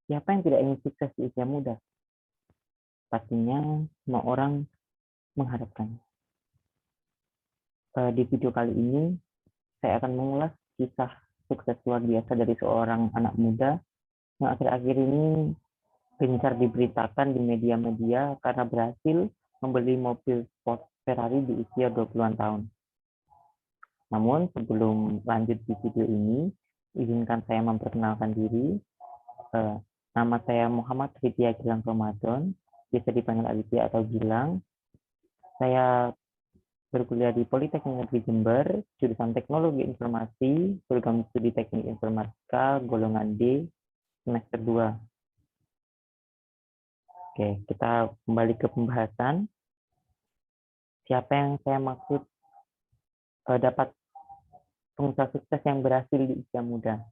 Siapa yang tidak ingin sukses di usia muda? Pastinya semua orang mengharapkannya. Di video kali ini, saya akan mengulas kisah sukses luar biasa dari seorang anak muda yang akhir-akhir ini gencar diberitakan di media-media karena berhasil membeli mobil sport Ferrari di usia 20-an tahun. Namun sebelum lanjut di video ini, izinkan saya memperkenalkan diri. Nama saya Muhammad Ridya Gilang Ramadan, bisa dipanggil Aditya atau Gilang. Saya berkuliah di Politeknik Negeri Jember, jurusan Teknologi Informasi, program studi Teknik Informatika, golongan D, semester 2. Oke, kita kembali ke pembahasan. Siapa yang saya maksud dapat pengusaha sukses yang berhasil di usia muda?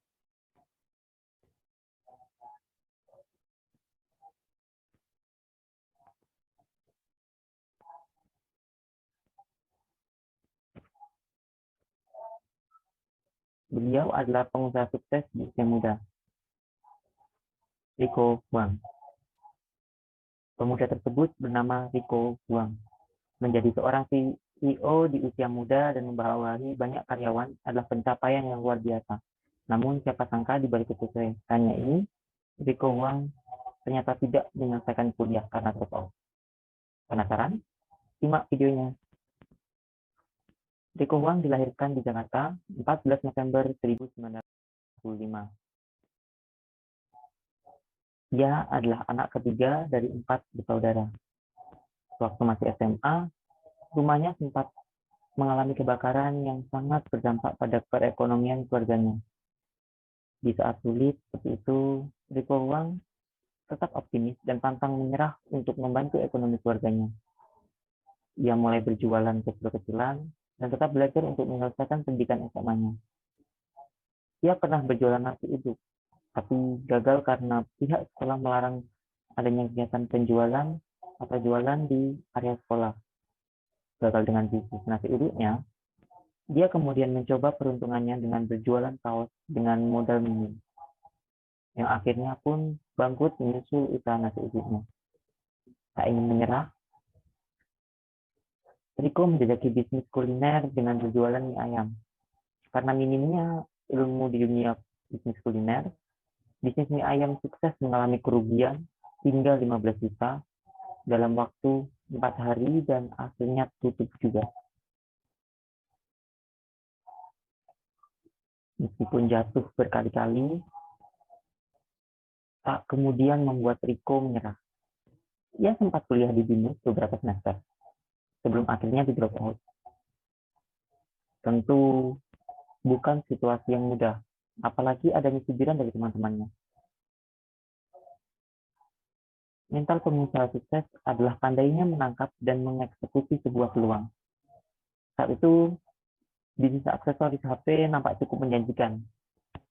Beliau adalah pengusaha sukses di usia muda, Rico Huang. Pemuda tersebut bernama Rico Huang. Menjadi seorang CEO di usia muda dan membawahi banyak karyawan adalah pencapaian yang luar biasa. Namun siapa sangka di balik kesuksesannya ini, Rico Huang ternyata tidak menyelesaikan kuliah karena drop out. Penasaran? Simak videonya. Rico Huang dilahirkan di Jakarta 14 November 1995. Dia adalah anak ketiga dari 4 bersaudara. Waktu masih SMA, rumahnya sempat mengalami kebakaran yang sangat berdampak pada perekonomian keluarganya. Di saat sulit seperti itu, Rico Huang tetap optimis dan pantang menyerah untuk membantu ekonomi keluarganya. Ia mulai berjualan kecil-kecilan dan tetap belajar untuk menyelesaikan pendidikan SMA-nya. Ia pernah berjualan nasi uduk, tapi gagal karena pihak sekolah melarang adanya kegiatan penjualan atau jualan di area sekolah. Gagal dengan bisnis nasi uduknya, dia kemudian mencoba peruntungannya dengan berjualan kaos dengan modal minim, yang akhirnya pun bangkrut menyusul usaha nasi uduknya. Tak ingin menyerah, Rico menjajaki bisnis kuliner dengan berjualan mie ayam. Karena minimnya ilmu di dunia bisnis kuliner, bisnis mie ayam sukses mengalami kerugian hingga 15 juta dalam waktu 4 hari dan akhirnya tutup juga. Meskipun jatuh berkali-kali, tak kemudian membuat Rico menyerah. Ia sempat kuliah di BINUS beberapa semester, sebelum akhirnya di drop out. Tentu bukan situasi yang mudah, apalagi adanya cibiran dari teman-temannya. Mental pengusaha sukses adalah pandainya menangkap dan mengeksekusi sebuah peluang. Saat itu, bisnis aksesoris HP nampak cukup menjanjikan.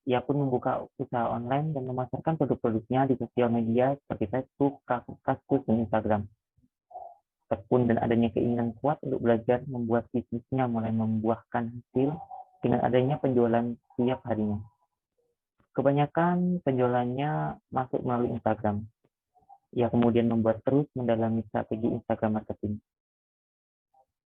Ia pun membuka usaha online dan memasarkan produk-produknya di sosial media seperti Facebook, Kaskus, dan Instagram. Tekun dan adanya keinginan kuat untuk belajar membuat bisnisnya mulai membuahkan hasil dengan adanya penjualan setiap harinya. Kebanyakan penjualannya masuk melalui Instagram. Ia kemudian membuat terus mendalami strategi Instagram marketing.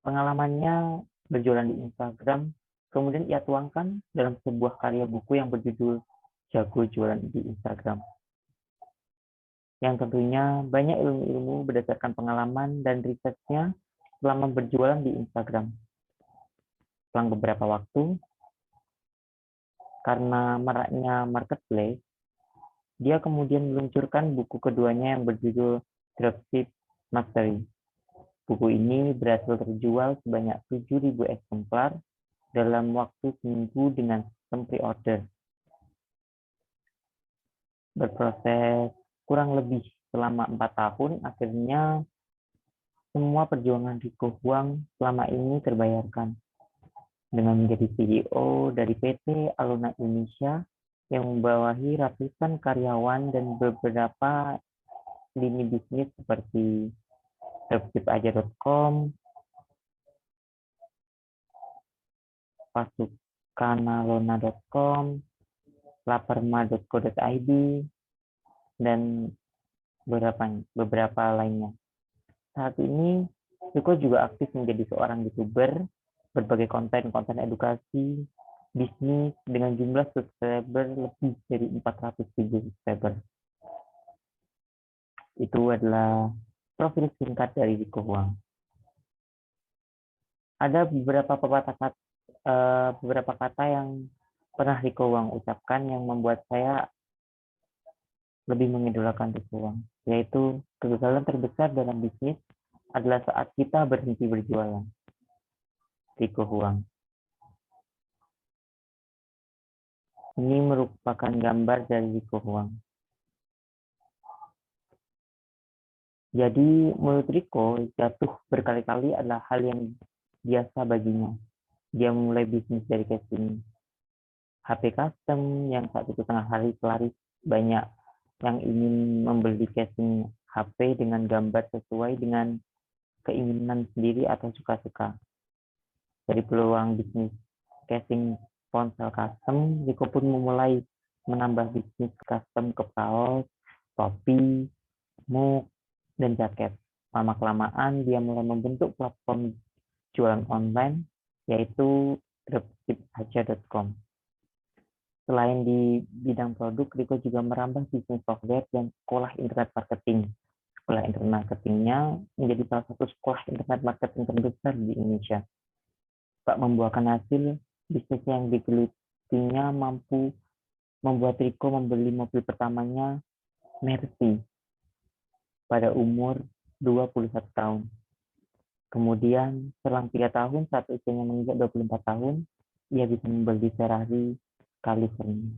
Pengalamannya berjualan di Instagram kemudian ia tuangkan dalam sebuah karya buku yang berjudul Jago Jualan di Instagram. Yang tentunya banyak ilmu-ilmu berdasarkan pengalaman dan risetnya selama berjualan di Instagram. Selang beberapa waktu, karena maraknya marketplace, dia kemudian meluncurkan buku keduanya yang berjudul Dropship Mastery. Buku ini berhasil terjual sebanyak 7.000 eksemplar dalam waktu seminggu dengan sistem pre-order. Berproses kurang lebih selama 4 tahun, akhirnya semua perjuangan Rico Huang selama ini terbayarkan. Dengan menjadi CEO dari PT Aluna Indonesia yang membawahi ratusan karyawan dan beberapa lini bisnis seperti dropshipaja.com, pasukanalona.com, laperma.co.id, dan beberapa lainnya. Saat ini, Riko juga aktif menjadi seorang YouTuber, berbagai konten edukasi, bisnis dengan jumlah subscriber lebih dari 400.000 subscriber. Itu adalah profil singkat dari Riko Huang. Ada beberapa kata yang pernah Riko Huang ucapkan yang membuat saya lebih mengidolakan Riko Huang, yaitu kegagalan terbesar dalam bisnis adalah saat kita berhenti berjualan. Riko Huang. Ini merupakan gambar dari Riko Huang. Jadi menurut Riko, jatuh berkali-kali adalah hal yang biasa baginya. Dia memulai bisnis dari casing HP custom yang saat itu tengah laris, banyak yang ingin membeli casing HP dengan gambar sesuai dengan keinginan sendiri atau suka-suka. Dari peluang bisnis casing ponsel custom, Riko pun memulai menambah bisnis custom ke kaos, topi, mug, dan jaket. Lama-kelamaan dia mulai membentuk platform jualan online, yaitu dropshipaja.com. Selain di bidang produk, Riko juga merambah bisnis software dan sekolah internet marketing. Sekolah internet marketingnya menjadi salah satu sekolah internet marketing terbesar di Indonesia. Tak membuahkan hasil, bisnis yang digelutinya mampu membuat Riko membeli mobil pertamanya, Mercy, pada umur 21 tahun. Kemudian, selang 3 tahun saat usianya menginjak 24 tahun, ia bisa membeli Ferrari California.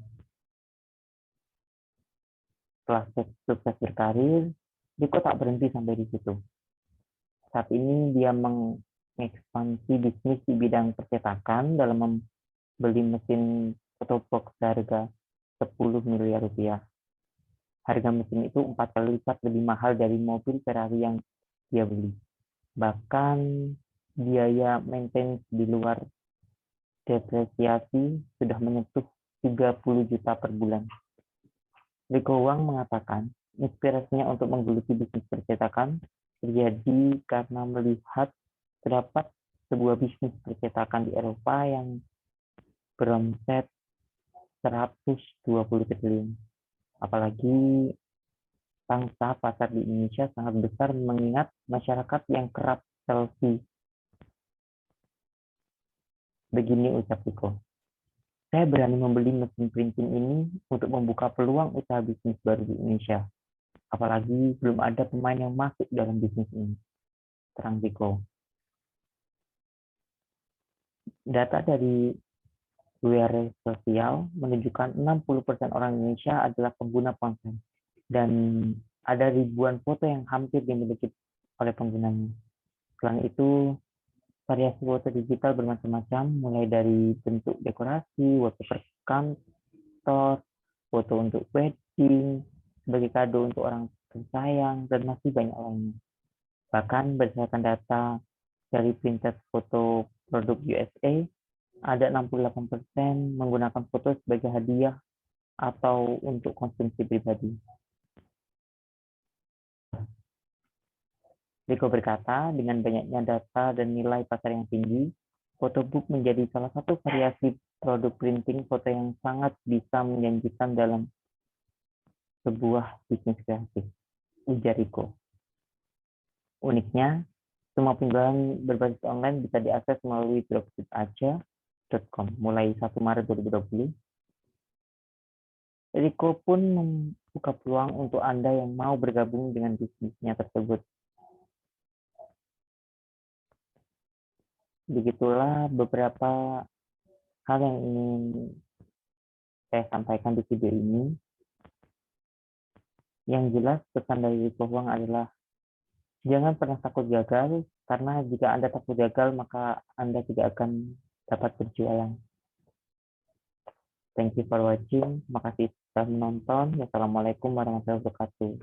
Setelah sukses berkarir, Riko tak berhenti sampai di situ. Saat ini dia mengekspansi bisnis di bidang percetakan dalam membeli mesin photobox seharga 10 miliar rupiah. Harga mesin itu 4 kali lipat lebih mahal dari mobil Ferrari yang dia beli. Bahkan biaya maintenance di luar depresiasi sudah menyentuh 30 juta per bulan. Riko Huang mengatakan, inspirasinya untuk menggeluti bisnis percetakan terjadi karena melihat terdapat sebuah bisnis percetakan di Eropa yang beromset 120 triliun. Apalagi pangsa pasar di Indonesia sangat besar mengingat masyarakat yang kerap selfie. Begini ucap Riko, saya berani membeli mesin printing ini untuk membuka peluang usaha bisnis baru di Indonesia. Apalagi belum ada pemain yang masuk dalam bisnis ini. Terang Riko. Data dari WR Sosial menunjukkan 60% orang Indonesia adalah pengguna ponsel. Dan ada ribuan foto yang hampir dimiliki oleh penggunanya. Selain itu, variasi foto digital bermacam-macam, mulai dari bentuk dekorasi, wallpaper kantor, foto untuk wedding, sebagai kado untuk orang tersayang, dan masih banyak lainnya. Bahkan berdasarkan data dari Pinterest foto produk USA, ada 68% menggunakan foto sebagai hadiah atau untuk konsumsi pribadi. Riko berkata, dengan banyaknya data dan nilai pasar yang tinggi, photobook menjadi salah satu variasi produk printing foto yang sangat bisa menjanjikan dalam sebuah bisnis kreatif, ujar Riko. Uniknya, semua penjualan berbasis online bisa diakses melalui dropshipaja.com mulai 1 Maret 2020. Riko pun membuka peluang untuk Anda yang mau bergabung dengan bisnisnya tersebut. Begitulah beberapa hal yang ingin saya sampaikan di video ini. Yang jelas pesan dari Riko Huang adalah jangan pernah takut gagal, karena jika Anda takut gagal maka Anda tidak akan dapat berjualan. Thank you for watching. Terima kasih sudah menonton. Wassalamualaikum warahmatullahi wabarakatuh.